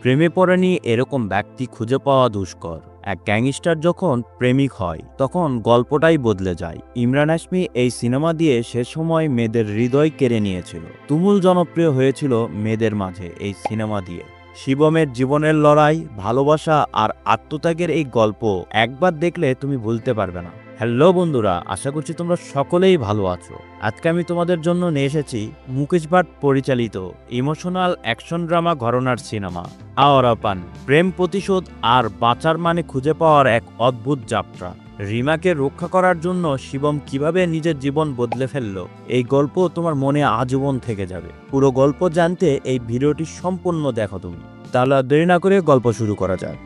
প্রেমে পড়েনি এরকম ব্যক্তি খুঁজে পাওয়া দুষ্কর। এক গ্যাংস্টার যখন প্রেমিক হয় তখন গল্পটাই বদলে যায়। ইমরান হাশমি এই সিনেমা দিয়ে সে সময় মেয়েদের হৃদয় কেড়ে নিয়েছিল। তুমুল জনপ্রিয় হয়েছিল মেয়েদের মাঝে এই সিনেমা দিয়ে। শিবমের জীবনের লড়াই, ভালোবাসা আর আত্মত্যাগের এই গল্প একবার দেখলে তুমি ভুলতে পারবে না। হ্যালো বন্ধুরা, আশা করছি তোমরা সকলেই ভালো আছো। আজকে আমি তোমাদের জন্য নিয়ে এসেছি মুকেশ ভাট পরিচালিত ইমোশনাল অ্যাকশন ড্রামা ঘরানার সিনেমা আওয়ার আপান। প্রেম, প্রতিশোধ আর বাঁচার মানে খুঁজে পাওয়ার এক অদ্ভুত যাত্রা। রিমাকে রক্ষা করার জন্য শিবম কিভাবে নিজের জীবন বদলে ফেললো, এই গল্প তোমার মনে আজীবন থেকে যাবে। পুরো গল্প জানতে এই ভিডিওটি সম্পূর্ণ দেখো তুমি। তাহলে দেরি না করে গল্প শুরু করা যাক।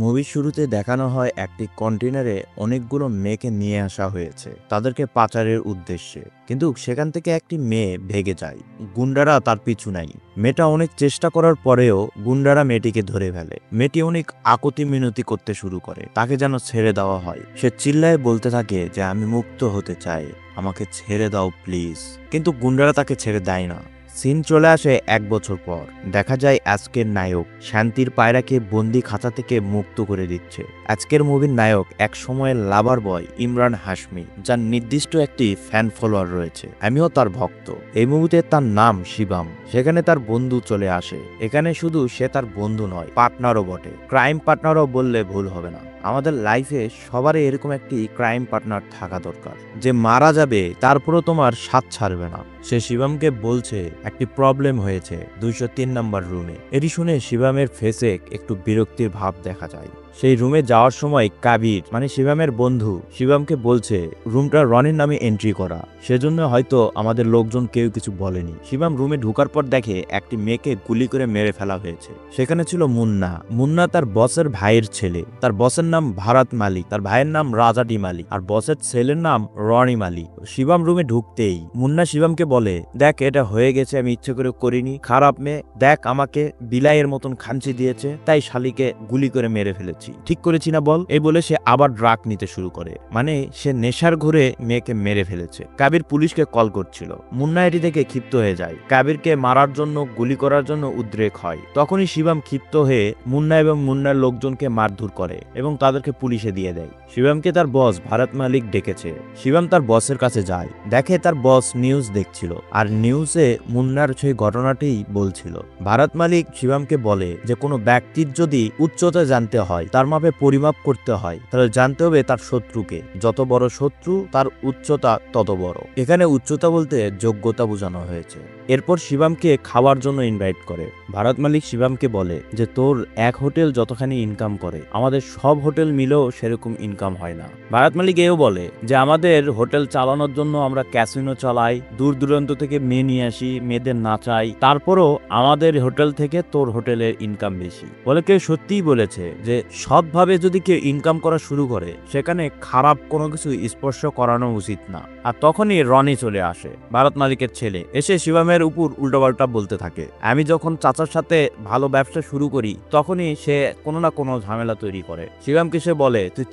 মুভির শুরুতে দেখানো হয় একটি কন্টেনারে অনেকগুলো মেয়েকে নিয়ে আসা হয়েছে তাদেরকে পাচারের উদ্দেশ্যে, কিন্তু সেখান থেকে একটি মেয়ে ভেগে যায়। গুন্ডারা তার পিছু নেয়। মেয়েটা অনেক চেষ্টা করার পরেও গুন্ডারা মেয়েটিকে ধরে ফেলে। মেয়েটি অনেক আকুতি মিনতি করতে শুরু করে, তাকে যেন ছেড়ে দেওয়া হয়। সে চিল্লায় বলতে থাকে যে আমি মুক্ত হতে চাই, আমাকে ছেড়ে দাও প্লিজ। কিন্তু গুন্ডারা তাকে ছেড়ে দেয় না। সিন চলে আসে 1 বছর পর। দেখা যায় আজকের নায়ক শান্তির পায়রাকে বন্দি খাঁচা থেকে মুক্ত করে দিচ্ছে। আজকের মুভির নায়ক এক সময়ের লাভার বয় ইমরান হাশমি, যার নির্দিষ্ট একটি ফ্যান ফলোয়ার রয়েছে। আমিও তার ভক্ত। এই মুভিতে তার নাম শিবম। সেখানে তার বন্ধু চলে আসে। এখানে শুধু সে তার বন্ধু নয়, পার্টনারও বটে। ক্রাইম পার্টনারও বললে ভুল হবে না। আমাদের লাইফে সবারই এরকম একটি ক্রাইম পার্টনার থাকা দরকার, যে মারা যাবে তারপরও তোমার সাথ ছাড়বে না। সে শিবমকে বলছে একটি প্রবলেম হয়েছে 203 নম্বর রুমে। এটি শুনে শিবমের ফেসে একটু বিরক্তির ভাব দেখা যায়। সেই রুমে যাওয়ার সময় কাবির মানে শিবমের বন্ধু শিবমকে বলছে রুমটা রনির নামে এন্ট্রি করা, সেজন্য হয়তো আমাদের লোকজন কেউ কিছু বলেনি। শিবম রুমে ঢোকার পর দেখে একটি মেয়েকে গুলি করে মেরে ফেলা হয়েছে। সেখানে ছিল মুন্না। মুন্না তার বসের ভাইয়ের ছেলে। তার বসের নাম ভারত মালিক, তার ভাইয়ের নাম রাজাটি মালিক, আর বসের ছেলের নাম রনি মালিক। শিবম রুমে ঢুকতেই মুন্না শিবমকে বলে, দেখ এটা হয়ে গেছে, আমি ইচ্ছে করে করিনি, খারাপ মেয়ে, দেখ আমাকে বিলাইয়ের মতন খাঞ্চি দিয়েছে, তাই শালিকে গুলি করে মেরে ফেলেছি, ঠিক করেছি না বল। এই বলে সে আবার ড্রাগ নিতে শুরু করে, মানে সে নেশার ঘুরে মেয়েকে মেরে ফেলেছে। কাবির পুলিশকে কল করছিল। মুন্না এটি থেকে ক্ষিপ্ত হয়ে যায়। কাবিরকে মারার জন্য, গুলি করার জন্য উদ্রেক হয়। তখনই শিবম ক্ষিপ্ত হয়ে মুন্না এবং মুন্নার লোকজনকে মারধর করে এবং তাদেরকে পুলিশে দিয়ে দেয়। শিবমকে তার বস ভারত মালিক ডেকেছে। শিবম তার বসের কাছে যায়, দেখে তার বস নিউজ দেখছিল, আর নিউজে মুন্নার সেই ঘটনাটি বলছিল। ভারত মালিক শিবমকে বলে যে কোনো ব্যক্তির যদি উচ্চতা জানতে হয়, তার মাপে পরিমাপ করতে হয়, তাহলে জানতে হবে তার শত্রুকে। যত বড় শত্রু তার উচ্চতা তত বড়। এখানে উচ্চতা বলতে যোগ্যতা বোঝানো হয়েছে। এরপর শিবমকে খাওয়ার জন্য ইনভাইট করে। ভারত মালিক শিবমকে বলে যে তোর এক হোটেল যতখানি ইনকাম করে, আমাদের সব হোটেল মিলেও সেরকম ইনকাম হয় না। ভারত মালিক এও বলে যে আমাদের হোটেল চালানোর জন্য আমরা ক্যাসিনো চালাই, দূর দূরান্ত থেকে মেয়ে নিয়ে আসি, মেয়েদের নাচাই, তারপরও আমাদের হোটেল থেকে তোর হোটেলের ইনকাম বেশি। বলে কেউ সত্যিই বলেছে যে সৎভাবে যদি কেউ ইনকাম করা শুরু করে, সেখানে খারাপ কোনো কিছু স্পর্শ করানো উচিত না। আর তখনই রনি চলে আসে, ভারত মালিকের ছেলে, এসে শিবমের উপর উল্টোপাল্টা বলতে থাকে। আমি যখন চাচার সাথে ভালো ব্যবসা শুরু করি, তখনই সে কোনো না কোনো ঝামেলা তৈরি করে। শিবমকে সে বলে তুই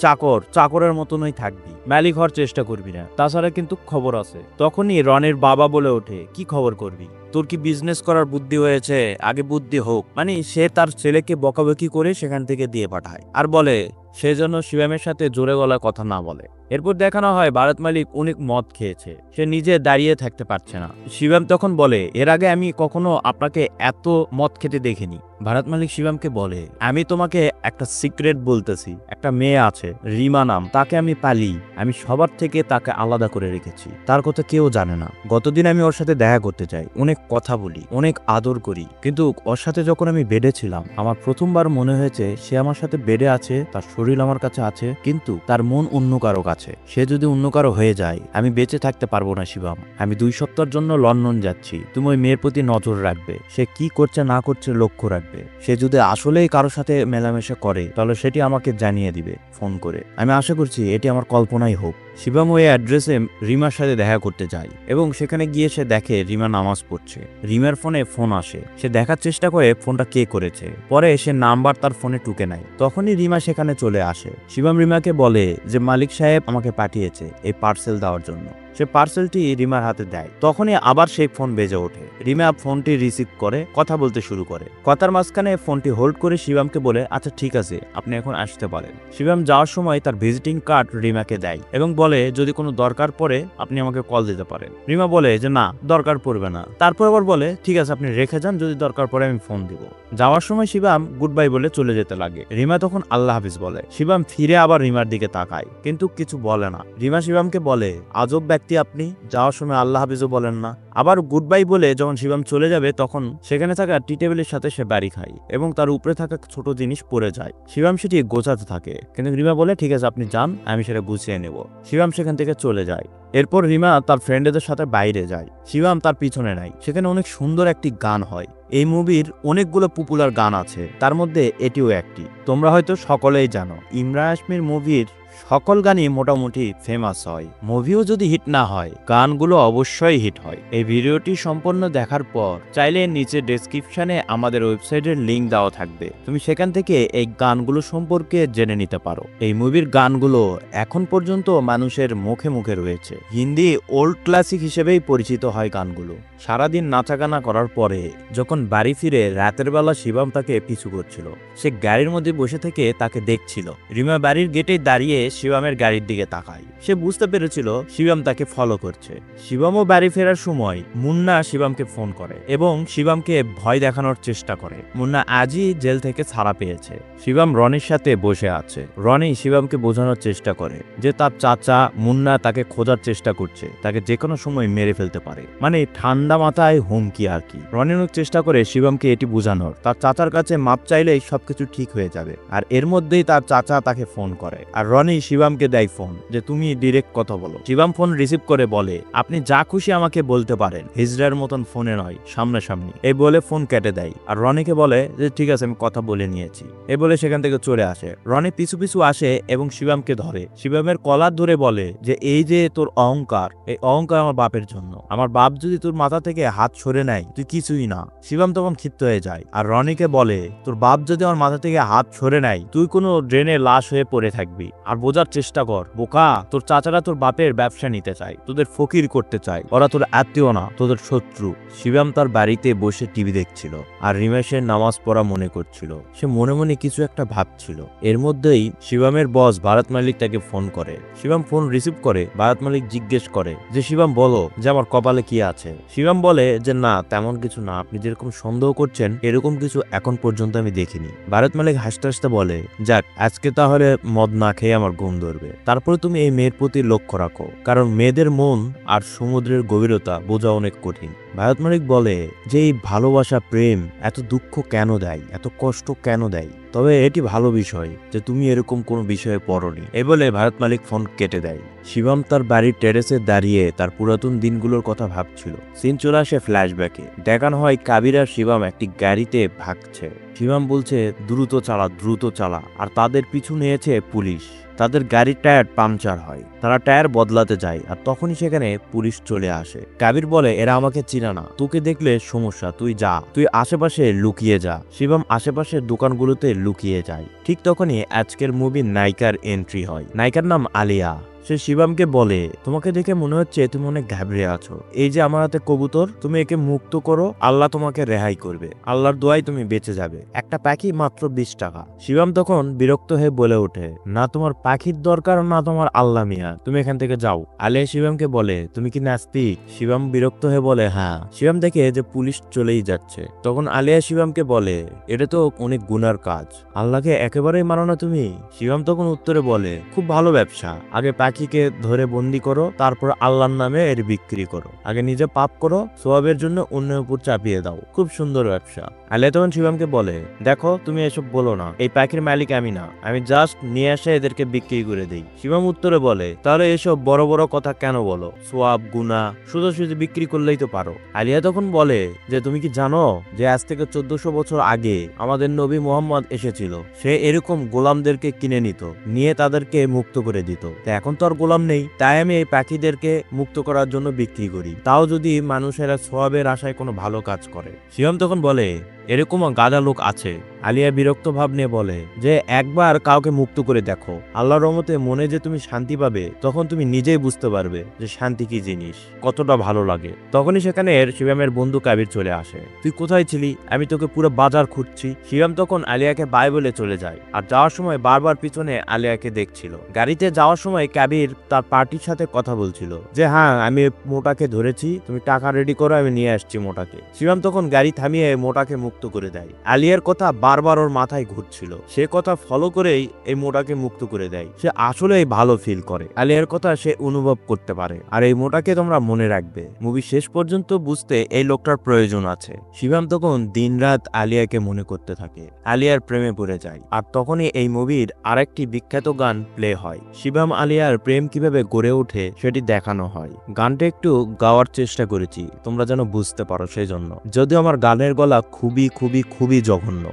চাকরের মতনই থাকবি, মালিক হওয়ার চেষ্টা করবি না, তাছাড়া কিন্তু খবর আছে। তখনই রনির বাবা বলে ওঠে, কি খবর করবি, তোর কি বিজনেস করার বুদ্ধি হয়েছে? আগে বুদ্ধি হোক। মানে সে তার ছেলেকে বকাবকি করে সেখান থেকে দিয়ে পাঠায়, আর বলে সে যেন শিবমের সাথে জোরে গলায় কথা না বলে। এরপর দেখানো হয় ভারত মালিক অনেক মদ খেয়েছে, সে নিজে দাঁড়িয়ে থাকতে পারছে না। শিবম তখন বলে, এর আগে আমি কখনো আপনাকে এত মদ খেতে দেখিনি। ভারত মালিক শিবমকে বলে, আমি তোমাকে একটা সিক্রেট বলতেছি, একটা মেয়ে আছে রিমা নাম, তাকে আমি পালি, আমি সবার থেকে তাকে আলাদা করে রেখেছি, তার কথা কেউ জানে না। গতদিন আমি ওর সাথে দেখা করতে চাই, অনেক কথা বলি, অনেক আদর করি, কিন্তু ওর সাথে যখন আমি বেডে ছিলাম, আমার প্রথমবার মনে হয়েছে সে আমার সাথে বেডে আছে, তার শরীর আমার কাছে আছে, কিন্তু তার মন অন্য কারো কাছে। সে যদি অন্য কারো হয়ে যায়, আমি বেঁচে থাকতে পারবো না শিবম। আমি 2 সপ্তাহের জন্য লন্ডন যাচ্ছি, তুমি ওই মেয়ের প্রতি নজর রাখবে, সে কি করছে না করছে লক্ষ্য রাখবে। সে যদি আসলেই কারোর সাথে মেলামেশা করে, তাহলে সেটি আমাকে জানিয়ে দিবে ফোন করে। আমি আশা করছি এটি আমার কল্পনাই হোক। শিবম ওই অ্যাড্রেসে রিমার সাথে দেখা করতে যায় এবং সেখানে গিয়ে সে দেখে রিমা নামাজ পড়ছে। রিমার ফোনে ফোন আসে, সে দেখার চেষ্টা করে ফোনটা কে করেছে। পরে সে নাম্বার তার ফোনে টুকে নেয়। তখনই রিমা সেখানে চলে আসে। শিবম রিমাকে বলে যে মালিক সাহেব আমাকে পাঠিয়েছে এই পার্সেল দেওয়ার জন্য। সে পার্সেলটি রিমার হাতে দেয়। তখনই আবার সেই ফোন বেজে ওঠে। রিমা ফোনটি রিসিভ করে কথা বলতে শুরু করে। কথার মাঝখানে ফোনটি হোল্ড করে শিবমকে বলে, আচ্ছা ঠিক আছে, আপনি এখন আসতে পারেন। শিবম যাওয়ার সময় তার ভিজিটিং কার্ড রিমাকে দেয় এবং বলে যদি কোনো দরকার পড়ে আপনি আমাকে কল দিতে পারেন। রিমা বলে যে না, দরকার পড়বে না। তারপর আবার বলে ঠিক আছে, আপনি রেখে যান, যদি দরকার পড়ে আমি ফোন দিব। যাওয়ার সময় শিবম গুড বাই বলে চলে যেতে লাগে। রিমা তখন আল্লাহ হাফিজ বলে। শিবম ফিরে আবার রিমার দিকে তাকায়, কিন্তু কিছু বলে না। রিমা শিবমকে বলে, আজব ব্যক্তি আপনি, যাওয়ার সময় আল্লাহ হাফিজও বলেন না। আবার গুড বাই বলে যখন শিবম চলে যাবে তখন সেখানে থাকা টি টেবিলের সাথে সে বাড়ি খায় এবং তার উপরে থাকা ছোট জিনিস পড়ে যায়। শিবম সেটি গোছাতে থাকে, কিন্তু রিমা বলে ঠিক আছে আপনি যান, আমি সেটা গুছিয়ে নেব। শিবম সেখান থেকে চলে যায়। এরপর রিমা তার ফ্রেন্ডদের সাথে বাইরে যায়। শিবম তার পিছনে নাই। সেখানে অনেক সুন্দর একটি গান হয়। এই মুভির অনেকগুলো পপুলার গান আছে, তার মধ্যে এটিও একটি। তোমরা হয়তো সকলেই জানো ইমরান হাশমির মুভির সকল গানই মোটামুটি ফেমাস হয়। মুভিও যদি হিট না হয়, গানগুলো অবশ্যই হিট হয়। এই ভিডিওটি সম্পূর্ণ দেখার পর চাইলে নিচে ডেসক্রিপশনে আমাদের ওয়েবসাইটের লিংক দেওয়া থাকবে, তুমি সেখান থেকে এই গানগুলো সম্পর্কে জেনে নিতে পারো। এই মুভির গানগুলো এখন পর্যন্ত মানুষের মুখে মুখে রয়েছে। হিন্দি ওল্ড ক্লাসিক হিসেবেই পরিচিত হয় গানগুলো। সারাদিন নাচাগানা করার পরে যখন বাড়ি ফিরে রাতের বেলা শিবম তাকে পিছু করছিল। সে গাড়ির মধ্যে বসে থেকে তাকে দেখছিল। রিমা বাড়ির গেটে দাঁড়িয়ে শিবমের গাড়ির দিকে তাকায়। সে বুঝতে পেরেছিল শিবম তাকে ফলো করছে। শিবমও বাড়ি ফেরার সময় মুন্না শিবমকে ফোন করে এবং শিবমকে ভয় দেখানোর চেষ্টা করে। মুন্না আজই জেল থেকে ছাড়া পেয়েছে। শিবম রনির সাথে বসে আছে। রনি শিবমকে বোঝানোর চেষ্টা করে যে তার চাচা মুন্না তাকে খোঁজার চেষ্টা করছে, তাকে যে কোনো সময় মেরে ফেলতে পারে। মানে ঠান্ডা মাথায় হুমকি আর কি। রনি অনেক চেষ্টা করে শিবমকে এটি বোঝানোর, তার চাচার কাছে মাপ চাইলেই সবকিছু ঠিক হয়ে যাবে। আর এর মধ্যেই তার চাচা তাকে ফোন করে আর রনি শিবমকে দেয় ফোন যে তুমি ডিরেক্ট কথা বলো। শিবম ফোন রিসিভ করে বলে আপনি যা খুশি আমাকে বলতে পারেন, হিজড়ার মতন ফোনে নয়, সামনাসামনি। এই বলে ফোন কেটে দেয় আর রনিকে বলে যে ঠিক আছে আমি কথা বলে নিয়েছি। এই বলে সেখান থেকে চলে আসে। রনি পিছু পিছু আসে এবং শিবমকে ধরে। শিবমের কলার ধরে বলে যে এই যে তোর অহংকার, এই অহংকার আমার বাপের জন্য। আমার বাপ যদি তোর মাথা থেকে হাত সরে নেয় তুই কিছুই না। শিবম তখন ক্ষিপ্ত হয়ে যায় আর রনিকে বলে তোর বাপ যদি আমার মাথা থেকে হাত সরে নেয় তুই কোনো ড্রেনে লাশ হয়ে পড়ে থাকবি। আর বোঝার চেষ্টা কর বোকা, তোর চাচারা তোর বাপের ব্যবসা নিতে চায়, তোদের ফকির করতে চায়। ওরা তোর আত্মীয় না, তোদের শত্রু। শিবম তার বাড়িতে বসে টিভি দেখছিল আর রিমেশের নামাজ পড়া মনে করছিল। সে মনে মনে কিছু একটা ভাবছিল। এর মধ্যেই শিবমের বস ভারত মালিক তাকে ফোন করে। শিবম ফোন রিসিভ করে। ভারত মালিক জিজ্ঞেস করে যে শিবম বলো যে আমার কপালে কি আছে। শিবম বলে যে না তেমন কিছু না, আপনি যেরকম সন্দেহ করছেন এরকম কিছু এখন পর্যন্ত আমি দেখিনি। ভারত মালিক হাসতে হাসতে বলে যাক আজকে তাহলে মদ না খেয়ে আমার ঘুম ধরবে। তারপরে তুমি এই মেয়ের প্রতি লক্ষ্য রাখো, কারণ মেয়েদের মন আর সমুদ্রের গভীরতা বোঝা অনেক কঠিন। ভারত মালিক বলে যে এই ভালোবাসা প্রেম এত দুঃখ কেন দেয়, এত কষ্ট কেন দেয়, তবে এটি ভালো বিষয় যে তুমি এরকম কোনো বিষয়ে পড়নি। এই বলে ভারত মালিক ফোন কেটে দেয়। শিবম তার বাড়ির টেরেসে দাঁড়িয়ে তার পুরাতন দিনগুলোর কথা ভাবছিল। সিন চলে আসে ফ্ল্যাশব্যাকে। দেখানো হয় কাবির আর শিবম একটি গাড়িতে ভাগছে। শিবম বলছে দ্রুত চালা, দ্রুত চালা, আর তাদের পিছু নিয়েছে পুলিশ। তাদের গাড়ির টায়ার পাংচার হয়। তারা টায়ার বদলাতে যায় আর তখনই সেখানে পুলিশ চলে আসে। কাবির বলে এরা আমাকে চিনা না, তোকে দেখলে সমস্যা, তুই যা, তুই আশেপাশে লুকিয়ে যা। শিবম আশেপাশের দোকানগুলোতে লুকিয়ে যায়। ঠিক তখনই আজকের মুভির নায়িকার এন্ট্রি হয়। নায়িকার নাম আলিয়া। সে শিবমকে বলে তোমাকে দেখে মনে হচ্ছে তুমি অনেক ঘাবড়ে আছো। এই যে আমার হাতে কবুতর, তুমি একে মুক্ত করো, আল্লাহ তোমাকে রেহাই করবে, আল্লাহর দোয়ায় তুমি বেঁচে যাবে। একটা পাখি মাত্র 20 টাকা। শিবম তখন বিরক্ত হয়ে বলে ওঠে না তোমার পাখির দরকার, না তোমার আল্লাহ মিয়া, তুমি এখান থেকে যাও। আলিয়া শিবমকে বলে তুমি কি নাস্তিক? শিবম বিরক্ত হয়ে বলে হ্যাঁ। শিবম দেখে যে পুলিশ চলেই যাচ্ছে। তখন আলিয়া শিবমকে বলে এটা তো অনেক গুনার কাজ, আল্লাহকে একেবারেই মানো না তুমি। শিবম তখন উত্তরে বলে খুব ভালো ব্যবসা, আগে পাখিকে ধরে বন্দি করো, তারপর আল্লাহর নামে এর বিক্রি করো। আগে নিজে পাপ করো, সোয়াবের জন্য অন্যের উপর চাপিয়ে দাও, খুব সুন্দর ব্যবসা। আলিয়া তখন শিবমকে বলে দেখো তুমি এসব বলো না, এই পাখির মালিক আমি না, আমি জাস্ট নিয়ে এসে এদেরকে বিক্রি করে দিই। শিবম উত্তরে বলে তাহলে এসব বড় বড় কথা কেন বলো, সোয়াব গুনা সোজাসুজি বিক্রি করলেই তো পারো। আলিয়া তখন বলে যে তুমি কি জানো যে আজ থেকে 1400 বছর আগে আমাদের নবী মুহাম্মদ এসেছিল, সে এরকম গোলামদেরকে কিনে নিত, নিয়ে তাদেরকে মুক্ত করে দিত। এখন তো আর গোলাম নেই, তাই আমি এই পাখিদেরকে মুক্ত করার জন্য বিক্রি করি, তাও যদি মানুষেরা সোয়াবের আশায় কোনো ভালো কাজ করে। শিবম তখন বলে এরকমও গাদা লোক আছে। আলিয়া বিরক্ত ভাব নিয়ে বলে যে একবার কাউকে মুক্ত করে দেখো, আল্লাহর রহমতে মনে যে তুমি শান্তি পাবে, তখন তুমি নিজেই বুঝতে পারবে যে শান্তি কি জিনিস, কতটা ভালো লাগে। তখনই সেখানে শিবামের বন্ধু কাবির চলে আসে। তুই কোথায় ছিলি? আমি তোকে পুরো বাজার খুঁজছি। শিবাম তখন আলিয়াকে বাই বলে চলে যায়, আর যাওয়ার সময় বারবার পিছনে আলিয়াকে দেখছিল। গাড়িতে যাওয়ার সময় কাবির তার পার্টির সাথে কথা বলছিল যে হ্যাঁ আমি মোটাকে ধরেছি, তুমি টাকা রেডি করো, আমি নিয়ে আসছি মোটাকে। শিবাম তখন গাড়ি থামিয়ে মোটাকে মুক্ত করে দেয়। আলিয়ার কথা বারবার ওর মাথায় ঘুরছিল, সে কথা ফলো করেই এই মোটাকে মুক্ত করে দেয়। সে আসলেই ভালো ফিল করে, আলিয়ার কথা সে অনুভব করতে পারে। আর এই মোটাকে তোমরা মনে রাখবে, মুভি শেষ পর্যন্ত বুঝতে এই লোকটার প্রয়োজন আছে। শিবাম তখন দিনরাত আলিয়াকে মনে করতে থাকে, আলিয়ার প্রেমে পড়ে যায়। আর তখনই এই মুভির আরেকটি বিখ্যাত গান প্লে হয়। শিবাম আলিয়ার প্রেম কিভাবে গড়ে ওঠে সেটি দেখানো হয়। গানটা একটু গাওয়ার চেষ্টা করেছি তোমরা যেন বুঝতে পারো, সেই জন্য, যদিও আমার গানের গলা খুবই খুবই খুবই জঘন্য।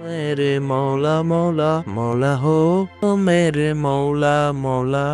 মেরে মৌলা মৌলা মৌলা হো, মেরে মৌলা মৌলা।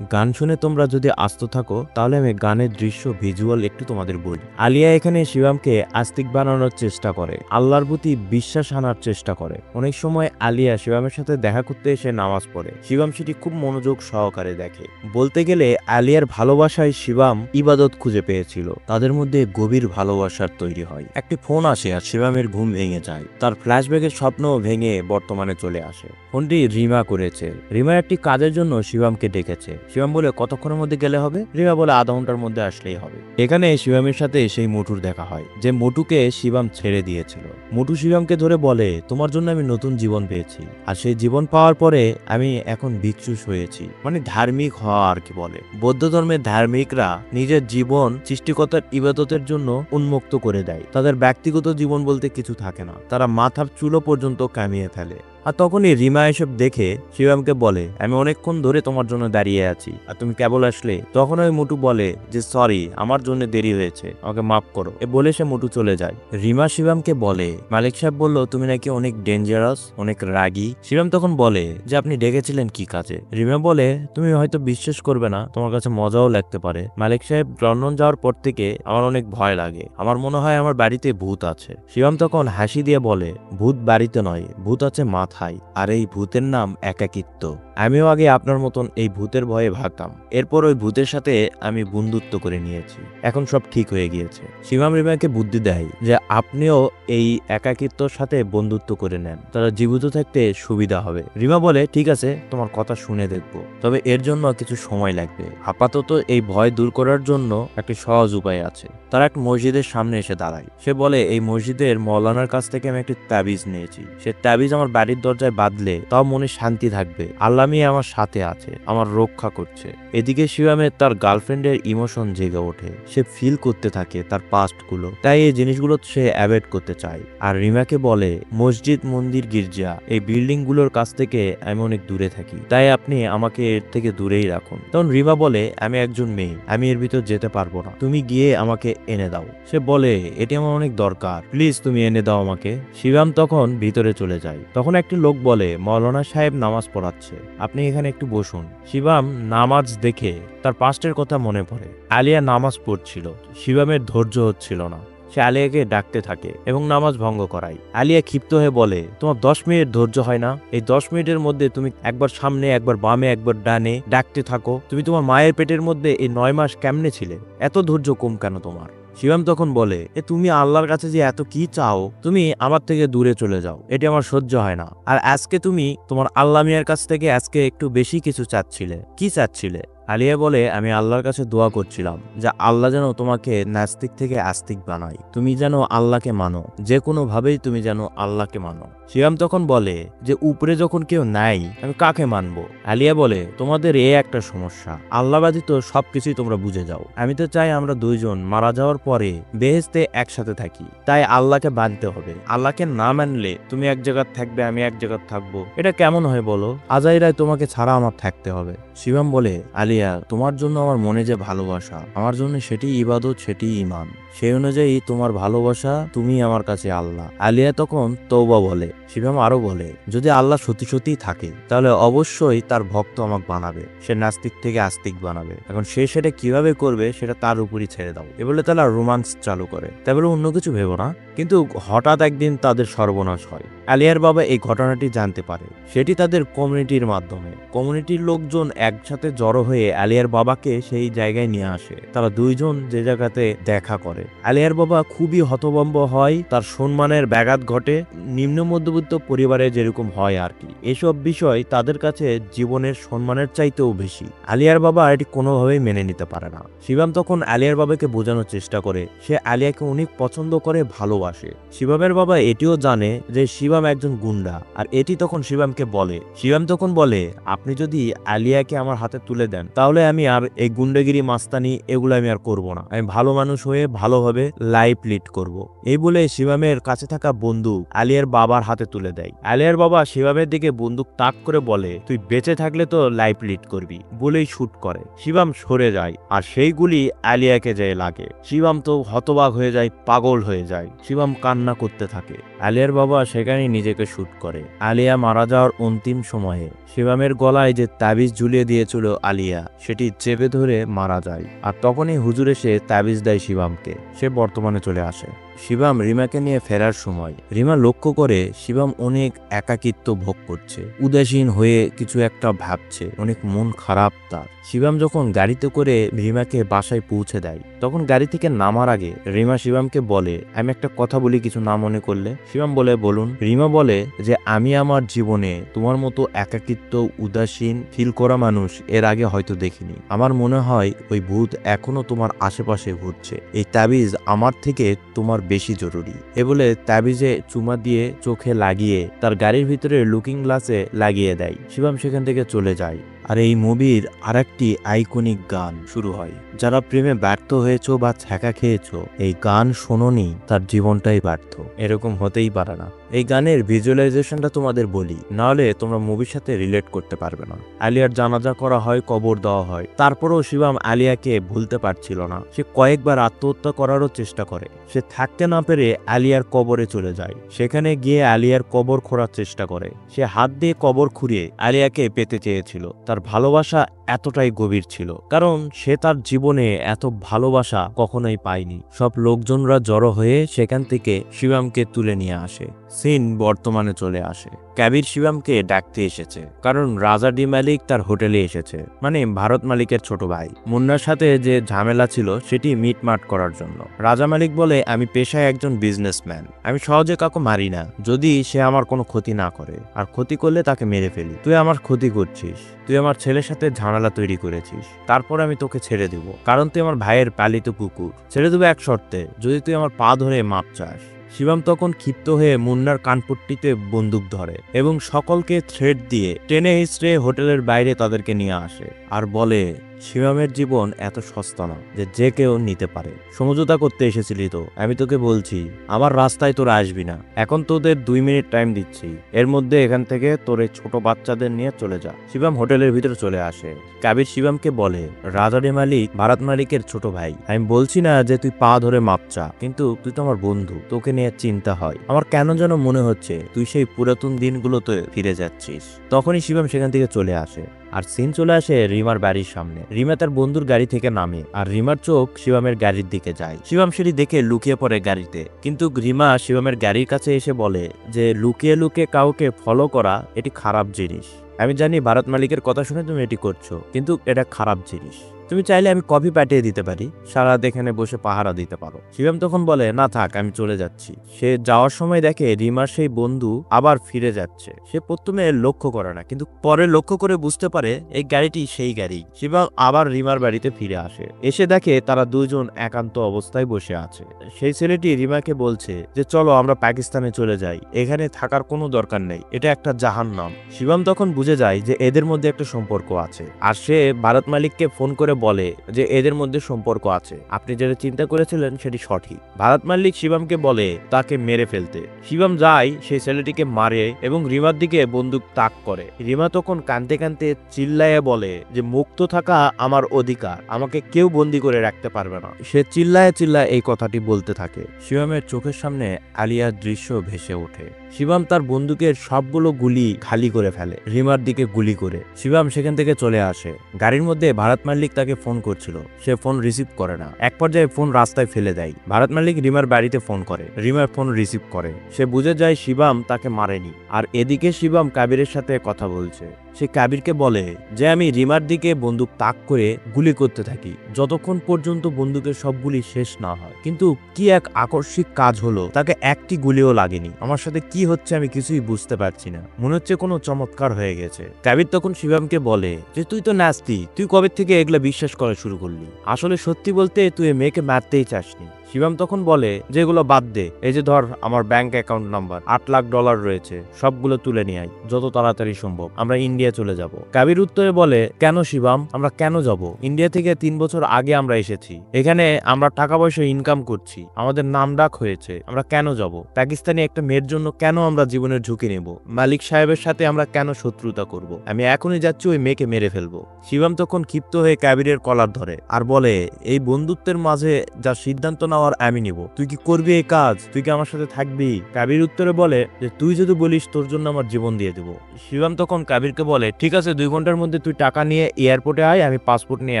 গান শুনে তোমরা যদি আস্ত থাকো তাহলে আমি গানের দৃশ্য ভিজুয়াল একটু তোমাদের বলি। আলিয়া এখানে শিবামকে আস্তিক বানানোর চেষ্টা করে, আল্লাহর প্রতি বিশ্বাস আনার চেষ্টা করে। অনেক সময় আলিয়া শিবামের সাথে দেখা করতে এসে নামাজ পড়ে, শিবাম সেটি খুব মনোযোগ সহকারে দেখে। বলতে গেলে আলিয়ার ভালোবাসায় শিবাম ইবাদত খুঁজে পেয়েছিল, তাদের মধ্যে গভীর ভালোবাসার তৈরি হয়। একটি ফোন আসে আর শিবামের ঘুম ভেঙে যায়, তার ফ্ল্যাশব্যাকের স্বপ্ন ভেঙে বর্তমানে চলে আসে। ফোনটি রিমা করেছে। রিমা একটি কাজের জন্য শিবামকে ডেকেছে। শিবাম বলে কতক্ষণের মধ্যে গেলে হবে? রিমা বলে আধা ঘন্টার মধ্যে আসলেই হবে। এখানে শিবামের সাথে সেই মোটুর দেখা হয়, যে মোটুকে শিবাম ছেড়ে দিয়েছিল। মোটু শিবামকে ধরে বলে তোমার জন্য আমি নতুন জীবন পেয়েছি, আর সেই জীবন পাওয়ার পরে আমি এখন ভিক্ষুস হয়েছি, মানে ধার্মিক হওয়া আর কি বলে। বৌদ্ধ ধর্মের ধার্মিকরা নিজের জীবন সৃষ্টিকর্তার ইবাদতের জন্য উন্মুক্ত করে দেয়, তাদের ব্যক্তিগত জীবন বলতে কিছু থাকে না, তারা মাথার চুলো পর্যন্ত কামিয়ে ফেলে। আর তখনই রিমা এসব দেখে শিবামকে বলে আমি অনেকক্ষণ ধরে তোমার জন্য দাঁড়িয়ে আছি আর তুমি কেবল আসলে। তখন ওই মোটু বলে যে সরি, আমার জন্য দেরি হয়েছে, আমাকে মাফ করো। এ বলে সে মোটু চলে যায়। রিমা শিবামকে বলে মালিক সাহেব বলল তুমি নাকি অনেক ডেঞ্জারাস, অনেক রাগী। শিবাম তখন বলে যে আপনি ডেকেছিলেন কি কাজে? রিমা বলে তুমি হয়তো বিশ্বাস করবে না, তোমার কাছে মজাও লাগতে পারে। মালিক সাহেব লন্ডন যাওয়ার পর থেকে আমার অনেক ভয় লাগে, আমার মনে হয় আমার বাড়িতে ভূত আছে। শিবাম তখন হাসি দিয়ে বলে ভূত বাড়িতে নয়, ভূত আছে মাথায়, আর এই ভূতের নাম একাকিত্ব। আমিও আগে আপনার মতন এই ভূতের ভয়ে ভাগতাম, এরপর ওই ভূতের সাথে আমি বন্ধুত্ব করে নিয়েছি, এখন সব ঠিক হয়ে গিয়েছে। শিবাম রিমাকে বুদ্ধি দেয় যে আপনিও এই একাকিত্বর সাথে বন্ধুত্ব করে নেন, তারা জীবিত থাকতে সুবিধা হবে। রিমা বলে ঠিক আছে, তোমার কথা শুনে দেখব, তবে এর জন্য কিছু সময় লাগবে। আপাতত এই ভয় দূর করার জন্য একটি সহজ উপায় আছে। তারা এক মসজিদের সামনে এসে দাঁড়ায়। সে বলে এই মসজিদের মৌলানার কাছ থেকে আমি একটি তাবিজ নিয়েছি, সে তাবিজ আমার বাড়ির দরজায় বাঁধলে তাও মনে শান্তি থাকবে, আল্লাহ আমার সাথে আছে, আমার রক্ষা করছে। এদিকে শিবামের তার গার্লফ্রেন্ডের ইমোশন জেগে ওঠে, সে ফিল করতে থাকে তার পাস্ট গুলো, তাই এই জিনিসগুলো সে অ্যাভয়েড করতে চায়। আর রিমাকে বলে মসজিদ, মন্দির, গির্জা এই বিল্ডিং গুলোর কাছ থেকে আমি অনেক দূরে থাকি, তাই আপনি আমাকে এর থেকে দূরেই রাখুন। তখন রিমা বলে আমি একজন মেয়ে, আমি এর ভিতর যেতে পারবো না, তুমি গিয়ে আমাকে এনে দাও। সে বলে এটি আমার অনেক দরকার, প্লিজ তুমি এনে দাও আমাকে। শিবাম তখন ভিতরে চলে যায়। তখন একটি লোক বলে মৌলানা সাহেব নামাজ পড়াচ্ছে, আপনি এখানে একটু বসুন। শিবাম নামাজ দেখে তার পাস্টের কথা মনে পড়ে। আলিয়া নামাজ পড়ছিল, শিবামের ধৈর্য হচ্ছিল না, সে আলিয়াকে ডাকতে থাকে এবং নামাজ ভঙ্গ করায়। আলিয়া ক্ষিপ্ত হয়ে বলে তোমার 10 মিনিট ধৈর্য হয় না? এই 10 মিনিটের মধ্যে তুমি একবার সামনে, একবার বামে, একবার ডানে ডাকতে থাকো। তুমি তোমার মায়ের পেটের মধ্যে এই 9 মাস কেমনে ছিলে? এত ধৈর্য কম কেন তোমার? শিবাম তখন বলে তুমি আল্লাহর কাছে যে এত কি চাও, তুমি আমার থেকে দূরে চলে যাও, এটি আমার সহ্য হয় না। আর আজকে তুমি তোমার আল্লাহ মিয়ার কাছ থেকে আজকে একটু বেশি কিছু চাচ্ছিলে, কি চাচ্ছিলে? আলিয়া বলে আমি আল্লাহর কাছে দোয়া করছিলাম যে আল্লাহ যেন তোমাকে নাস্তিক থেকে আস্তিক বানায়, তুমি যেন আল্লাহকে মানো, যে কোনো ভাবেই তুমি যেন আল্লাহকে মানো। শিবাম তখন বলে যে উপরে যখন কেউ নাই আমি কাকে মানবো? আলিয়া বলে তোমাদের একটা সমস্যা, আল্লাহবাদী তো সবকিছুই তোমরা বুঝে যাও। আমি তো চাই আমরা দুইজন মারা যাওয়ার পরে বেহেশতে একসাথে থাকি, তাই আল্লাহকে মানতে হবে। আল্লাহকে না মানলে তুমি এক জায়গায় থাকবে, আমি এক জায়গায় থাকবো, এটা কেমন হয় বলো? আজাইরায় তোমাকে ছাড়া আমার থাকতে হবে। শিবাম বলে আলিয়া তোমার জন্য আমার মনে যে ভালোবাসা, আমার জন্য সেটি ইবাদত, সেটি ইমান, সেই অনুযায়ী তোমার ভালোবাসা, তুমি আমার কাছে আল্লাহ। আলিয়া তখন তওবা বলে। শিবম আরো বলে, যদি আল্লাহ সত্যি সত্যিই থাকে তাহলে অবশ্যই তার ভক্ত আমাকে বানাবে, সে নাস্তিক থেকে আস্তিক বানাবে। এখন সে সেটা কিভাবে করবে সেটা তার উপরই ছেড়ে দাও। এ বলে তারা রোমান্স চালু করে। তাই বলে অন্য কিছু ভেবো না। কিন্তু হঠাৎ একদিন তাদের সর্বনাশ হয়। আলিয়ার বাবা এই ঘটনাটি জানতে পারে, সেটি তাদের কমিউনিটির মাধ্যমে। কমিউনিটির লোকজন একসাথে জড়ো হয়ে আলিয়ার বাবাকে সেই জায়গায় নিয়ে আসে। তারা দুইজন যে জায়গাতে দেখা করে। আলিয়ার বাবা খুবই হতভম্ব হয়, তার সম্মানের ব্যাঘাত ঘটে, নিম্ন মধ্যবিত্ত পরিবারে যেরকম হয় আর কি। এসব বিষয় তাদের কাছে জীবনের সম্মানের চাইতেও বেশি। আলিয়ার বাবা এটি কোনোভাবেই মেনে নিতে পারে না। শিবম তখন আলিয়ার বাবাকে বোঝানোর চেষ্টা করে সে আলিয়াকে অনেক পছন্দ করে, ভালোবাসে। শিবমের বাবা এটিও জানে যে শিবম একজন গুন্ডা, আর এটি তখন শিবমকে বলে। শিবম তখন বলে, আপনি যদি আলিয়াকে আমার হাতে তুলে দেন তাহলে আমি আর এই গুন্ডাগিরি মাস্তানি এগুলো আমি আর করব না। আমি ভালো মানুষ হয়ে ভালোভাবে লাইফ লিড করব। এই বলে শিবমের কাছে থাকা বন্দুক আলিয়ার বাবার হাতে তুলে দেয়। আলিয়ার বাবা শিবমের দিকে বন্দুক তাক করে বলে, তুই বেঁচে থাকলে তো লাইফ লিড করবি, বলেই শুট করে। শিবম সরে যায় আর সেই গুলি আলিয়াকে যেয়ে লাগে। শিবম তো হতবাক হয়ে যায়, পাগল হয়ে যায়। শিবম কান্না করতে থাকে। আলিয়ার বাবা সেখানেই নিজেকে শুট করে। আলিয়া মারা যাওয়ার অন্তিম সময়ে শিবমের গলায় যে তাবিজ ঝুলিয়ে দিয়েছিল আলিয়া, সেটি চেপে ধরে মারা যায়। আর তখনই হুজুর এসে তাবিজ দেয় শিবমকে। সে বর্তমানে চলে আসে। শিবম রিমাকে নিয়ে ফেরার সময় রিমা লক্ষ্য করে শিবম অনেক একাকিত্ব ভোগ করছে, উদাসীন হয়ে কিছু একটা ভাবছে, অনেক মন খারাপ তার। শিবম যখন গাড়িতে করে রিমাকে বাসায় পৌঁছে দেয়, তখন গাড়ি থেকে নামার আগে রিমা শিবমকে বলে, আমি একটা কথা বলি কিছু না মনে করলে। শিবম বলে, বলুন। রিমা বলে যে আমি আমার জীবনে তোমার মতো একাকিত্ব উদাসীন ফিল করা মানুষ এর আগে হয়তো দেখিনি। আমার মনে হয় ওই ভূত এখনো তোমার আশেপাশে ঘুরছে। এই তাবিজ আমার থেকে তোমার বেশি জরুরি। এ বলে তাবিজে চুমা দিয়ে চোখে লাগিয়ে তার গাড়ির ভিতরে লুকিং গ্লাসে লাগিয়ে দেয়। শিবম সেখান থেকে চলে যায়। আর এই মুভির আরেকটি আইকনিক গান শুরু হয়। যারা প্রেমে ব্যর্থ হয়েছো বা ছ্যাঁকা খেয়েছো, এই গান শোনোনি তার জীবনটাই ব্যর্থ। এরকম হতেই পারে না। এই গানের ভিজুয়ালাইজেশনটা তোমাদের বলি, নাহলে তোমরা মুভির সাথে রিলেট করতে পারবে না। আলিয়ার জানাজা করা হয়, কবর দেওয়া হয়। তারপরেও শিবম আলিয়াকে ভুলতে পারছিল না। সে কয়েকবার আত্মহত্যা করারও চেষ্টা করে। সে থাকতে না পেরে আলিয়ার কবরে চলে যায়। সেখানে গিয়ে আলিয়ার কবর খোঁড়ার চেষ্টা করে। সে হাত দিয়ে কবর খুঁড়িয়ে আলিয়াকে পেতে চেয়েছিল। তার ভালোবাসা এতটাই গভীর ছিল, কারণ সে তার জীবনে এত ভালোবাসা কখনোই পায়নি। সব লোকজনরা জড়ো হয়ে সেখান থেকে শিবমকে তুলে নিয়ে আসে। সিন বর্তমানে চলে আসে। ক্যাবির শিবমকে ডাকতে এসেছে, কারণ রাজা ডি মালিক তার হোটেলে এসেছে, মানে ভারত মালিকের ছোট ভাই। মুন্নার সাথে যে ঝামেলা ছিল সেটি মিটমাট করার জন্য। রাজা মালিক বলে, আমি পেশায় একজন বিজনেসম্যান, আমি সহজে কাউকে মারি না যদি সে আমার কোনো ক্ষতি না করে, আর ক্ষতি করলে তাকে মেরে ফেলি। তুই আমার ক্ষতি করছিস, তুই আমার ছেলের সাথে ঝামেলা তৈরি করেছিস, তারপর আমি তোকে ছেড়ে দেব, কারণ তুই আমার ভাইয়ের পালিত কুকুর। ছেড়ে দেবো এক শর্তে, যদি তুই আমার পা ধরে মাপ চাস। শিবম তখন ক্ষিপ্ত হয়ে মুন্নার কানপট্টিতে বন্দুক ধরে এবং সকলকে থ্রেট দিয়ে টেনে হিস্ট্রে হোটেলের বাইরে তাদেরকে নিয়ে আসে আর বলে, শিবমের জীবন এত সস্তা না যে যে কেউ নিতে পারে। সমঝোতা করতে এসেছিলি তো, আমি তোকে বলছি আমার রাস্তায় তোরা আসবি না। এখন তোদের 2 মিনিট টাইম দিচ্ছি, এর মধ্যে এখান থেকে তোর এই ছোট বাচ্চাদের নিয়ে চলে যা। শিবম হোটেলের ভিতরে চলে আসে। কাবির শিবমকে বলে, রাজা ডি মালিক ভারত মালিকের ছোট ভাই, আমি বলছি না যে তুই পা ধরে মাপ চা, কিন্তু তুই তো আমার বন্ধু, তোকে নিয়ে চিন্তা হয়। আমার কেন যেন মনে হচ্ছে তুই সেই পুরাতন দিনগুলোতে ফিরে যাচ্ছিস। তখনই শিবম সেখান থেকে চলে আসে। আর সিন চলে আসে রিমার বাড়ির সামনে। রিমা তার বন্ধুর গাড়ি থেকে নামে আর রিমার চোখ শিবমের গাড়ির দিকে যায়। শিবম সেটি দেখে লুকিয়ে পড়ে গাড়িতে, কিন্তু রিমা শিবমের গাড়ির কাছে এসে বলে যে লুকিয়ে লুকিয়ে কাউকে ফলো করা এটি খারাপ জিনিস। আমি জানি ভারত মালিকের কথা শুনে তুমি এটি করছো, কিন্তু এটা খারাপ জিনিস। তুমি চাইলে আমি কফি পাঠিয়ে দিতে পারি, সারা এখানে বসে পাহারা দিতে পারো। শিবম তখন বলে, না থাক, আমি চলে যাচ্ছি। সে যাওয়ার সময় দেখে রিমার সেই বন্ধু আবার ফিরে যাচ্ছে। সে প্রথমে লক্ষ্য করে না, কিন্তু পরে লক্ষ্য করে বুঝতে পারে এই গাড়িটি সেই গাড়ি। শিবম আবার রিমার বাড়িতে ফিরে আসে। এসে দেখে তারা দুজন একান্ত অবস্থায় বসে আছে। সেই ছেলেটি রিমাকে বলছে যে চলো আমরা পাকিস্তানে চলে যাই, এখানে থাকার কোনো দরকার নেই, এটা একটা জাহান্নাম। শিবম তখন বুঝে যায় যে এদের মধ্যে একটা সম্পর্ক আছে, আর সে ভারত মালিককে ফোন করে বলে যে এদের মধ্যে সম্পর্ক আছে, আপনি যেটা চিন্তা করেছিলেন সেটি সঠিক। ভারত মাল্লিক শিবমকে বলে তাকে মেরে ফেলতে। শিবম যায় সেই ছেলেটিকে মারে এবং রিমার দিকে বন্দুক তাক করে। রিমা তখন কাঁদতে কাঁদতে চিল্লায়ে বলে যে মুক্ত থাকা আমার অধিকার, আমাকে কেউ বন্দি করে রাখতে পারবে না। সে চিল্লায় চিল্লায় এই কথাটি বলতে থাকে। শিবমের চোখের সামনে আলিয়ার দৃশ্য ভেসে ওঠে। শিবম তার বন্দুকের সবগুলো গুলি খালি করে ফেলে রিমার দিকে গুলি করে। শিবম সেখান থেকে চলে আসে। গাড়ির মধ্যে ভারত মাল্লিক তাকে ফোন করছিল, সে ফোন রিসিভ করে না। এক পর্যায়ে ফোন রাস্তায় ফেলে দেয়। ভারত মাল্লিক রিমার বাড়িতে ফোন করে, রিমার ফোন রিসিভ করে। সে বুঝে যায় শিবম তাকে মারেনি। আর এদিকে শিবম কাবিরের সাথে কথা বলছে। সে কাবিরকে বলে যে আমি রিমার দিকে বন্দুক তাক করে গুলি করতে থাকি যতক্ষণ পর্যন্ত বন্দুকের সব গুলি শেষ না হয়। কিন্তু কি এক আকস্মিক কাজ হলো, তাকে একটি গুলিও লাগেনি। আমার সাথে কি হচ্ছে আমি কিছুই বুঝতে পারছি না, মনে হচ্ছে কোনো চমৎকার হয়ে গেছে। কাবির তখন শিবমকে বলে যে তুই তো নাস্তি, তুই কবে থেকে এগুলা বিশ্বাস করা শুরু করলি? আসলে সত্যি বলতে তুই এই মেয়েকে মারতেই চাসনি। শিবম তখন বলে যে এগুলো বাদ দে, এই যে ধর আমার ব্যাংক অ্যাকাউন্ট নাম্বার, $8 লাখ রয়েছে, সবগুলো তুলে নিয়ে আয় যত তাড়াতাড়ি সম্ভব, আমরা ইন্ডিয়া চলে যাব। কাবির উত্তরে বলে কেন শিবম, আমরা কেন যাব? ইন্ডিয়া থেকে 3 বছর আগে আমরা এসেছি, এখানে আমরা টাকা পয়সা ইনকাম করছি, আমাদের নাম ডাক হয়েছে, আমরা কেন যাব? পাকিস্তানি একটা মেয়ের জন্য কেন আমরা জীবনের ঝুঁকি নেব? মালিক সাহেবের সাথে আমরা কেন শত্রুতা করব? আমি এখনই যাচ্ছি ওই মেয়েকে মেরে ফেলবো। শিবম তখন ক্ষিপ্ত হয়ে কাবিরের কলার ধরে আর বলে এই বন্ধুত্বের মাঝে যা সিদ্ধান্ত নাও আমি নিব, তুই কি করবি এই কাজ? তুই কি আমার সাথে থাকবি? কাবির উত্তরে বলে যে তুই যদি বলিস তোর জন্য আমার জীবন দিয়ে দেব। শিবম তখন কাবিরকে বলে ঠিক আছে, 2 ঘন্টার মধ্যে তুই টাকা নিয়ে এয়ারপোর্টে আয়, আমি পাসপোর্ট নিয়ে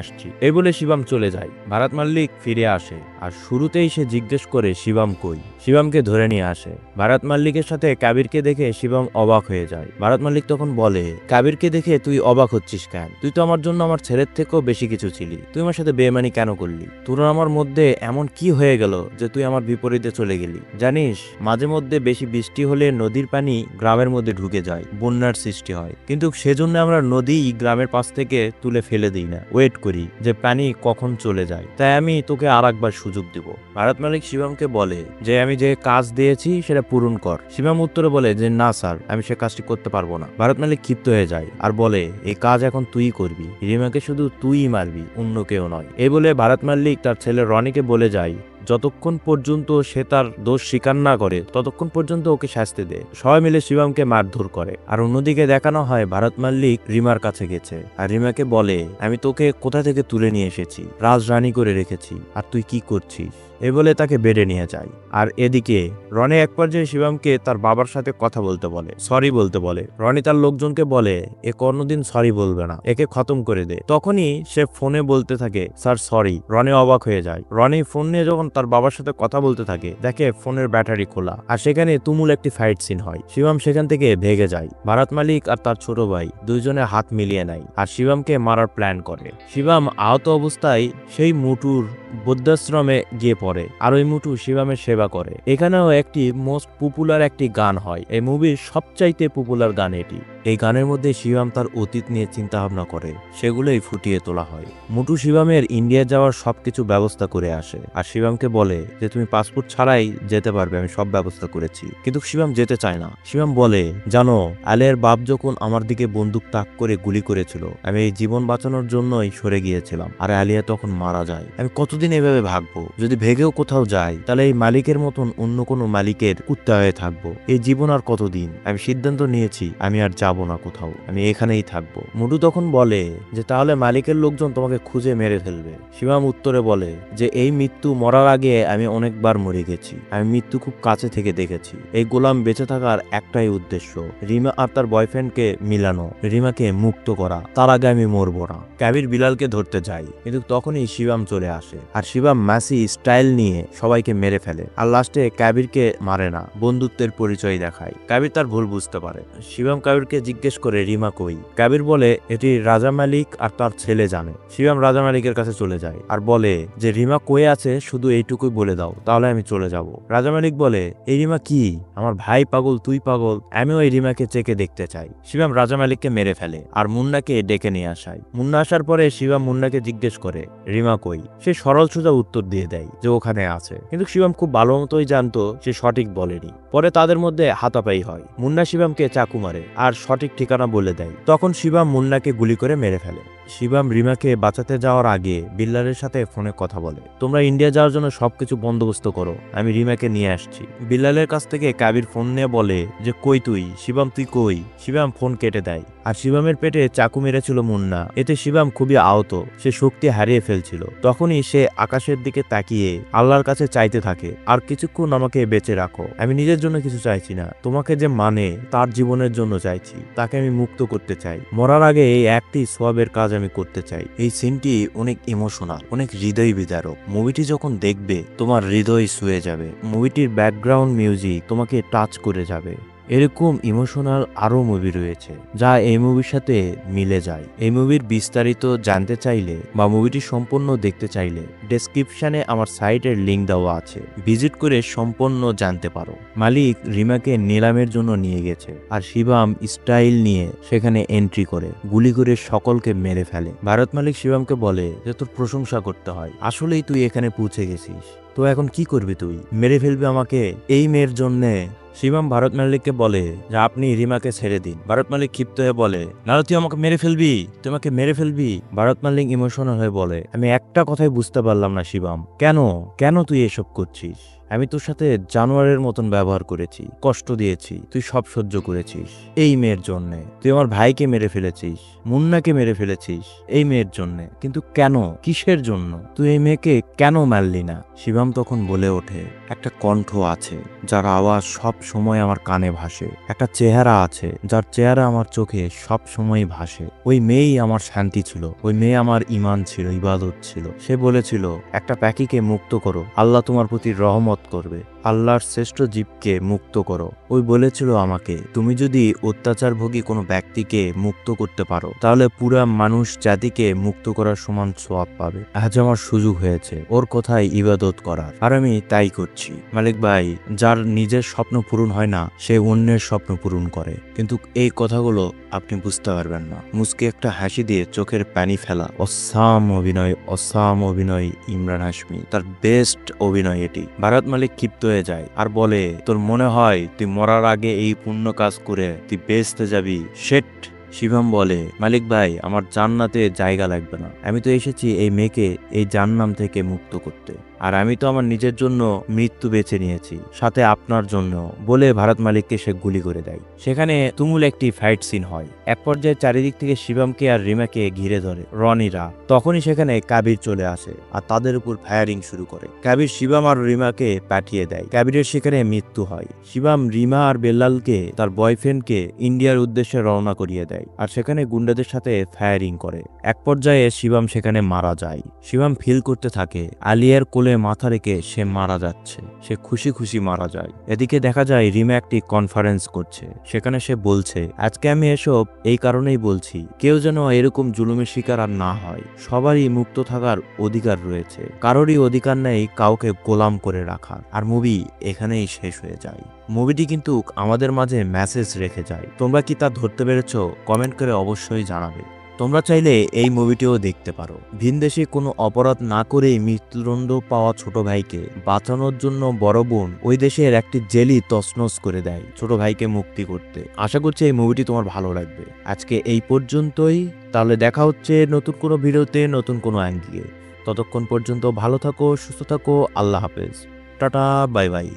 আসছি। এই বলে শিবম চলে যায়। ভারত মাল্লিক ফিরে আসে আর শুরুতেই সে জিজ্ঞেস করে শিবম কই। শিবমকে ধরে নিয়ে আসে। ভারত মাল্লিকের সাথে কাবিরকে দেখে শিবম অবাক হয়ে যায়। ভারত মাল্লিক তখন বলে কাবিরকে দেখে তুই অবাক হচ্ছিস কেন? তুই তো আমার জন্য আমার ছেলের থেকেও বেশি কিছু ছিলি, তুই আমার সাথে বেইমানি কেন করলি? তোর আমার মধ্যে এমন কি হয়ে গেল যে তুই আমার বিপরীতে চলে গেলি? জানিস মাঝে মধ্যে বেশি বৃষ্টি হলে নদীর পানি গ্রামের মধ্যে ঢুকে যায়, বন্যার সৃষ্টি হয়, কিন্তু সেজন্য আমরা নদী গ্রামের পাশ থেকে তুলে ফেলে দিই না, ওয়েট করি যে পানি কখন চলে যায়। তাই আমি তোকে আর একবার সুযোগ দিব। ভারত মালিক শিবমকে বলে যে আমি যে কাজ দিয়েছি সেটা পূরণ কর। শিবম উত্তরে বলে যে না স্যার, আমি সে কাজটি করতে পারবো না। ভারত মালিক ক্ষিপ্ত হয়ে যায় আর বলে এই কাজ এখন তুই করবি, রিমাকে শুধু তুই মারবি, অন্য কেউ নয়। এই বলে ভারত মাল্লিক তার ছেলে রনিকে বলে যায় যতক্ষণ পর্যন্ত সে তার দোষ স্বীকার না করে ততক্ষণ পর্যন্ত ওকে শাস্তি দে। সবাই মিলে শিবমকে মারধর করে। আর অন্যদিকে দেখানো হয় ভারত মাল্লিক রিমার কাছে গেছে আর রিমাকে বলে আমি তোকে কোথা থেকে তুলে নিয়ে এসেছি, রাজরানী করে রেখেছি, আর তুই কি করছিস? এ বলে তাকে বেডে নিয়ে যায়। আর এদিকে রনি এক পর্যায়ে শিবমকে তার বাবার সাথে কথা বলতে বলে, সরি বলতে বলে। রনি তার লোকজনকে বলে এ কোনোদিন সরি বলবে না, একে খতম করে দে। তখনই সে ফোনে বলতে থাকে স্যার সরি। রনি অবাক হয়ে যায়। রনি ফোন নিয়ে যখন তার বাবার সাথে কথা বলতে থাকে দেখে ফোনের ব্যাটারি খোলা আর সেখানে তুমুল একটি ফাইট সিন হয়। শিবম সেখান থেকে ভেগে যায়। ভারত মালিক আর তার ছোট ভাই দুইজনে হাত মিলিয়ে নেয় আর শিবমকে মারার প্ল্যান করে। শিবম আহত অবস্থায় সেই মুটুর বৌদ্ধাশ্রমে গিয়ে পড়ে আর ওই মুটু শিবমের সেবা করে। এখানেও একটি মোস্ট পপুলার একটি গান হয়, এই মুভির সবচাইতে পপুলার গান এটি। এই গানের মধ্যে শিবম তার অতীত নিয়ে চিন্তা ভাবনা করে, সেগুলোই ফুটিয়ে তোলা হয়। মুটু শিবমের ইন্ডিয়া যাওয়ার সবকিছু ব্যবস্থা করে আসে আর শিবমকে বলে যে তুমি পাসপোর্ট ছাড়াই যেতে পারবে, আমি সব ব্যবস্থা করেছি। কিন্তু শিবম যেতে চায় না। শিবম বলে জানো আলিয়ার বাপ যখন আমার দিকে বন্দুক তাক করে গুলি করেছিল, আমি এই জীবন বাঁচানোর জন্যই সরে গিয়েছিলাম আর আলিয়া তখন মারা যায়। আমি কতদিন এভাবে ভাগবো? যদি ভেগেও কোথাও যাই তাহলে এই মালিকের মতন অন্য কোনো মালিকের কুত্তা হয়ে থাকবো। এই জীবন আর কতদিন? আমি সিদ্ধান্ত নিয়েছি আমি আর যাবো না কোথাও, আমি এখানেই থাকবো। মুটু তখন বলে যে তাহলে মালিকের লোকজন তোমাকে খুঁজে মেরে ফেলবে। শিবম উত্তরে বলে যে এই মৃত্যু মরার আগে আমি অনেকবার মরে গেছি, আমি মৃত্যু খুব কাছে থেকে দেখেছি। এই গোলাম বেঁচে থাকার একটাই উদ্দেশ্য, রিমা আর তার বয়ফ্রেন্ডকে মিলানো, রিমাকে মুক্ত করা, তার আগে আমি মরবো না। কাবির বিলালকে ধরতে যায় কিন্তু তখনই শিবম চলে আসে আর শিবম ম্যাসি স্টাইল নিয়ে সবাইকে মেরে ফেলে আর লাস্টে কাবিরকে মারে না, বন্ধুত্বের পরিচয় দেখায়। কাবির তার ভুল বুঝতে পারে। শিবম কাবিরকে জিজ্ঞেস করে রিমা কই। কাবির বলে এটি রাজা মালিক আর তার ছেলে জানে। শিবম রাজা মালিকের কাছে চলে যায় আর বলে যে রিমা কই আছে শুধু এইটুকুই বলে দাও, তাহলে আমি চলে যাব। রাজা মালিক বলে এই রিমা কি? আমার ভাই পাগল, তুই পাগল, আমিও এই রিমাকে চেকে দেখতে চাই। শিবম রাজা মালিককে মেরে ফেলে আর মুন্নাকে ডেকে নিয়ে আসায়। মুন্না আসার পরে শিবম মুন্নাকে জিজ্ঞেস করে রিমা কই। সে সরল সোজা উত্তর দিয়ে দেয় যে ওখানে আছে, কিন্তু শিবম খুব ভালো মতোই জানতো সে সঠিক বলেনি। পরে তাদের মধ্যে হাতাপাই হয়। মুন্না শিবমকে চাকু মারে আর সঠিক ঠিকানা বলে দেয়। তখন শিবম মুন্নাকে গুলি করে মেরে ফেলে। শিবাম রিমাকে বাঁচাতে যাওয়ার আগে বিল্লালের সাথে ফোনে কথা বলে, তোমরা ইন্ডিয়া যাওয়ার জন্য সবকিছু বন্দোবস্ত করো, আমি রিমাকে নিয়ে আসছি। বিল্লালের কাছ থেকে কাবির ফোন নিয়ে বলে যে কই তুই শিবাম, তুই কই? শিবাম ফোন কেটে দেয়। আর শিবামের পেটে চাকু মেরেছিল মুন্না, এতে শিবাম খুবই আহত, সে শক্তি হারিয়ে ফেলছিল। তখনই সে আকাশের দিকে তাকিয়ে আল্লাহর কাছে চাইতে থাকে, আর কিছুক্ষণ আমাকে বেঁচে রাখো, আমি নিজের জন্য কিছু চাইছি না, তোমাকে যে মানে তার জীবনের জন্য চাইছি, তাকে আমি মুক্ত করতে চাই, মরার আগে এই একটি সওয়াবের কাজ আমি করতে চাই। এই সিনটি অনেক ইমোশনাল, অনেক হৃদয় বিদারক। মুভিটি যখন দেখবে তোমার হৃদয় ছুঁয়ে যাবে, মুভিটির ব্যাকগ্রাউন্ড মিউজিক তোমাকে টাচ করে যাবে। এরকম ইমোশনাল আরও মুভি রয়েছে যা এই মুভির সাথে মিলে যায়। এই মুভির বিস্তারিত জানতে চাইলে বা মুভিটি সম্পূর্ণ দেখতে চাইলে ডেসক্রিপশনে আমার সাইটের লিঙ্ক দেওয়া আছে, ভিজিট করে সম্পূর্ণ জানতে পারো। মালিক রিমাকে নিলামের জন্য নিয়ে গেছে, আর শিবাম স্টাইল নিয়ে সেখানে এন্ট্রি করে গুলি করে সকলকে মেরে ফেলে। ভারত মালিক শিবামকে বলে যে তোর প্রশংসা করতে হয়, আসলেই তুই এখানে পৌঁছে গেছিস, তো এখন কি করবি? তুই মেরে ফেলবি আমাকে এই মেয়ের জন্যে? শিবাম ভারত মালিককে বলে যে আপনি রিমাকে ছেড়ে দিন। ভারত মালিক ক্ষিপ্ত হয়ে বলে, না তুই আমাকে মেরে ফেলবি, তুই আমাকে মেরে ফেলবি। ভারত মালিক ইমোশনাল হয়ে বলে, আমি একটা কথাই বুঝতে পারলাম না শিবাম, কেন কেন তুই এসব করছিস? আমি তোর সাথে জানোয়ারের মতন ব্যবহার করেছি, কষ্ট দিয়েছি, তুই সব সহ্য করেছিস এই মেয়ের জন্যে। তুই আমার ভাইকে মেরে ফেলেছিস, মুন্নাকে মেরে ফেলেছিস এই মেয়ের জন্যে, কিন্তু কেন, কিসের জন্য? তুই এই মেয়েকে কেন মারলি না? শিবাম তখন বলে ওঠে, একটা কণ্ঠ আছে যার আওয়াজ সব সময় আমার কানে ভাসে, একটা চেহারা আছে যার চেহারা আমার চোখে সব সময় ভাসে। ওই মেয়েই আমার শান্তি ছিল, ওই মেয়ে আমার ঈমান ছিল, ইবাদত ছিল। সে বলেছিল একটা পাখিকে মুক্ত করো, আল্লাহ তোমার প্রতি রহমত করবে, আল্লাহর শ্রেষ্ঠ জীবকে মুক্ত করো। ওই বলেছিল আমাকে, তুমি যদি অত্যাচারভোগী কোনো ব্যক্তিকে মুক্ত করতে পারো তাহলে পুরা মানুষ জাতিকে মুক্ত করার সমান সওয়াব পাবে। আজ আমার সুযোগ হয়েছে ওর কথায় ইবাদত করার, আর আমি তাই করছি। মালিক ভাই, যার নিজের স্বপ্ন পূরণ হয় না সে অন্যের স্বপ্ন পূরণ করে, কিন্তু এই কথাগুলো আপনি বুঝতে পারবেন না। মুস্কি একটা হাসি দিয়ে চোখের পানি ফেলা, অসাম অভিনয়, অসাম অভিনয় ইমরান হাশমি, তার বেস্ট অভিনয় এটি। ভারত মালিক ক্ষিপ্ত হয়ে যায় আর বলে, তোর মনে হয় তুই মরার আগে এই পুণ্য কাজ করে তুই বেহেশতে যাবি? শেট। শিবম বলে, মালিক ভাই আমার জান্নাতে জায়গা লাগবে না, আমি তো এসেছি এই মেয়েকে এই জাহান্নাম থেকে মুক্ত করতে, আর আমি তো আমার নিজের জন্য মৃত্যু বেছে নিয়েছি, সাথে আপনার জন্য। বলে ভারত মালিককে সে গুলি করে দেয়। সেখানে তুমুল একটি ফাইট সিন হয়। এক পর্যায়ে চারিদিক থেকে শিবমকে আর রিমাকে ঘিরে ধরে রনিরা। তখনই সেখানে কাবির চলে আসে আর তাদের উপর ফায়ারিং শুরু করে। কাবির শিবম আর রিমাকে পাঠিয়ে দেয়। কাবিরের সেখানে মৃত্যু হয়। শিবম রিমা আর বেল্লালকে, তার বয়ফ্রেন্ডকে ইন্ডিয়ার উদ্দেশ্যে রওনা করিয়ে দেয়, আর সেখানে গুন্ডাদের সাথে ফায়ারিং করে। এক পর্যায়ে শিবম সেখানে মারা যায়। শিবম ফিল করতে থাকে আলিয়ার কোলে মাথা রেখে সে মারা যাচ্ছে, সে খুশি খুশি মারা যায়। এদিকে দেখা যায় রিমা একটি কনফারেন্স করছে, সেখানে সে বলছে, আজকে আমি এসব এই কারণেই বলছি, কেউ যেন এরকম জুলুমের শিকার আর না হয়। সবারই মুক্ত থাকার অধিকার রয়েছে, কারোরই অধিকার নেই কাউকে গোলাম করে রাখার। আর মুভি এখানেই শেষ হয়ে যায়। মুভিটি কিন্তু আমাদের মাঝে মেসেজ রেখে যায়। তোমরা কি তা ধরতে পেরেছো? কমেন্ট করে অবশ্যই জানাবে। তোমরা চাইলে এই মুভিটিও দেখতে পারো। ভিনদেশে কোনো অপরাধ না করেই মৃত্যুদণ্ড পাওয়া ছোট ভাইকে বাঁচানোর জন্য বড় বোন ওই দেশের একটি জেলি তছনছ করে দেয় ছোট ভাইকে মুক্তি করতে। আশা করছি এই মুভিটি তোমার ভালো লাগবে। আজকে এই পর্যন্তই, তাহলে দেখা হচ্ছে নতুন কোনো ভিডিওতে, নতুন কোনো অ্যাঙ্গেলে। ততক্ষণ পর্যন্ত ভালো থাকো, সুস্থ থাকো, আল্লাহ হাফেজ, টাটা, বাই বাই।